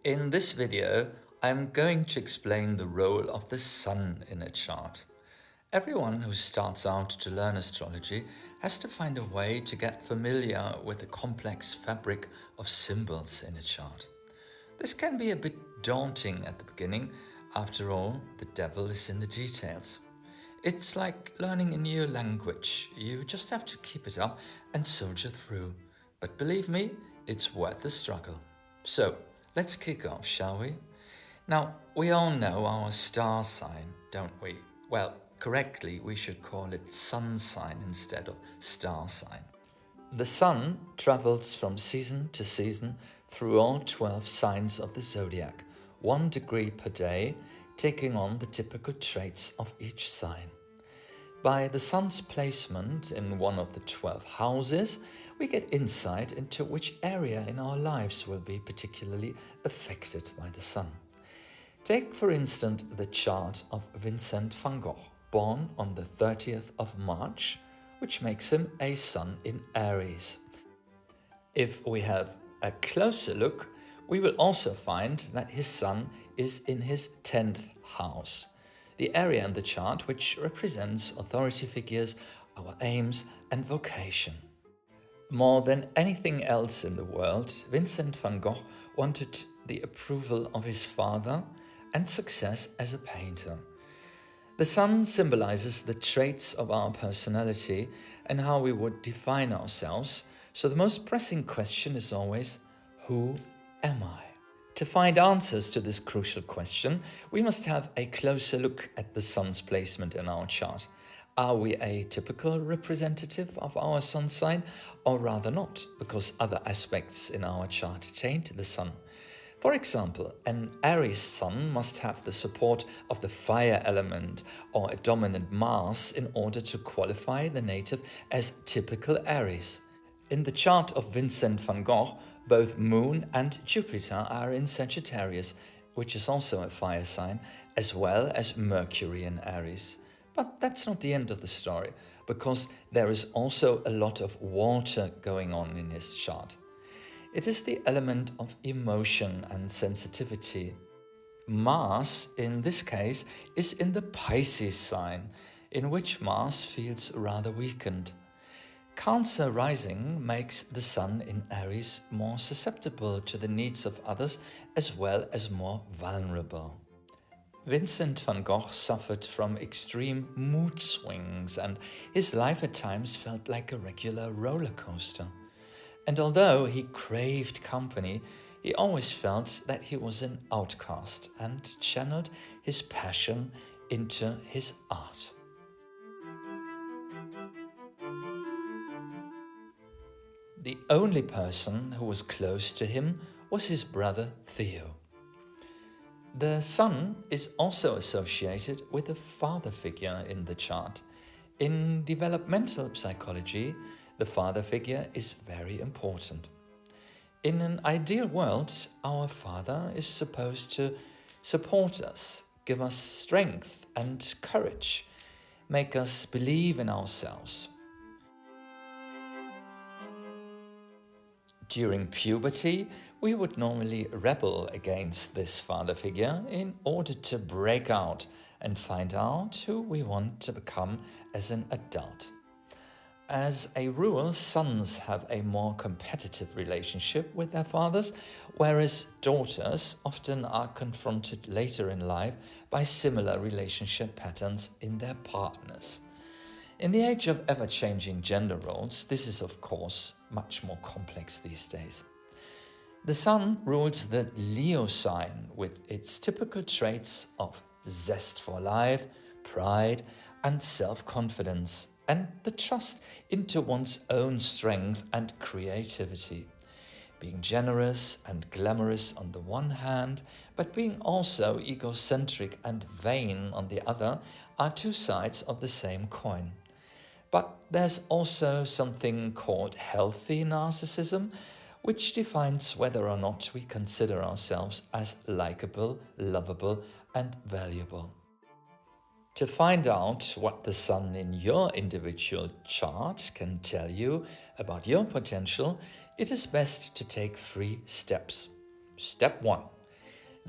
In this video, I'm going to explain the role of the sun in a chart. Everyone who starts out to learn astrology has to find a way to get familiar with the complex fabric of symbols in a chart. This can be a bit daunting at the beginning. After all, the devil is in the details. It's like learning a new language. You just have to keep it up and soldier through. But believe me, it's worth the struggle. So, let's kick off, shall we? Now, we all know our star sign, don't we? Well, correctly, we should call it sun sign instead of star sign. The sun travels from season to season through all 12 signs of the zodiac, 1 degree per day, taking on the typical traits of each sign. By the sun's placement in one of the 12 houses, we get insight into which area in our lives will be particularly affected by the sun. Take, for instance, the chart of Vincent van Gogh, born on the 30th of March, which makes him a sun in Aries. If we have a closer look, we will also find that his sun is in his 10th house, the area in the chart which represents authority figures, our aims and vocation. More than anything else in the world, Vincent van Gogh wanted the approval of his father and success as a painter. The sun symbolizes the traits of our personality and how we would define ourselves, so the most pressing question is always, who am I? To find answers to this crucial question, we must have a closer look at the sun's placement in our chart. Are we a typical representative of our sun sign, or rather not, because other aspects in our chart taint the sun? For example, an Aries sun must have the support of the fire element or a dominant Mars in order to qualify the native as typical Aries. In the chart of Vincent van Gogh, both Moon and Jupiter are in Sagittarius, which is also a fire sign, as well as Mercury in Aries. But that's not the end of the story, because there is also a lot of water going on in his chart. It is the element of emotion and sensitivity. Mars, in this case, is in the Pisces sign, in which Mars feels rather weakened. Cancer rising makes the sun in Aries more susceptible to the needs of others as well as more vulnerable. Vincent van Gogh suffered from extreme mood swings, and his life at times felt like a regular roller coaster. And although he craved company, he always felt that he was an outcast and channeled his passion into his art. The only person who was close to him was his brother Theo. The sun is also associated with a father figure in the chart. In developmental psychology, the father figure is very important. In an ideal world, our father is supposed to support us, give us strength and courage, make us believe in ourselves. During puberty, we would normally rebel against this father figure in order to break out and find out who we want to become as an adult. As a rule, sons have a more competitive relationship with their fathers, whereas daughters often are confronted later in life by similar relationship patterns in their partners. In the age of ever-changing gender roles, this is of course much more complex these days. The sun rules the Leo sign with its typical traits of zest for life, pride and self-confidence, and the trust into one's own strength and creativity. Being generous and glamorous on the one hand, but being also egocentric and vain on the other, are two sides of the same coin. But there's also something called healthy narcissism, which defines whether or not we consider ourselves as likable, lovable, and valuable. To find out what the sun in your individual chart can tell you about your potential, it is best to take 3 steps. Step 1.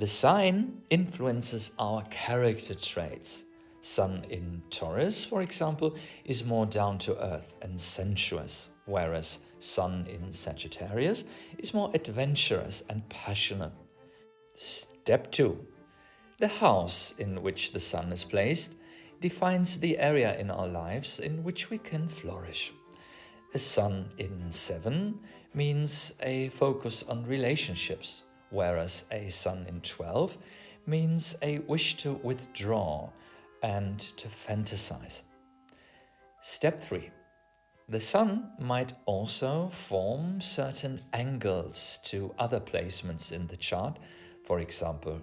The sign influences our character traits. Sun in Taurus, for example, is more down to earth and sensuous, whereas Sun in Sagittarius is more adventurous and passionate. Step 2. The house in which the Sun is placed defines the area in our lives in which we can flourish. A Sun in 7 means a focus on relationships, whereas a Sun in 12 means a wish to withdraw and to fantasize. Step 3. The Sun might also form certain angles to other placements in the chart, for example,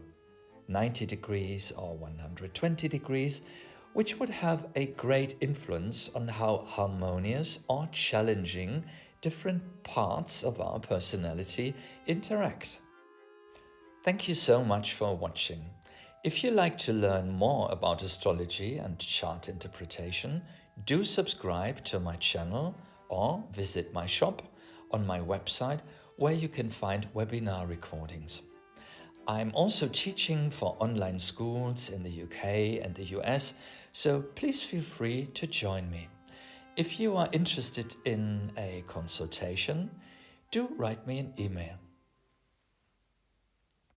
90 degrees or 120 degrees, which would have a great influence on how harmonious or challenging different parts of our personality interact. Thank you so much for watching. If you like to learn more about astrology and chart interpretation, do subscribe to my channel or visit my shop on my website where you can find webinar recordings. I'm also teaching for online schools in the UK and the US, so please feel free to join me. If you are interested in a consultation, do write me an email.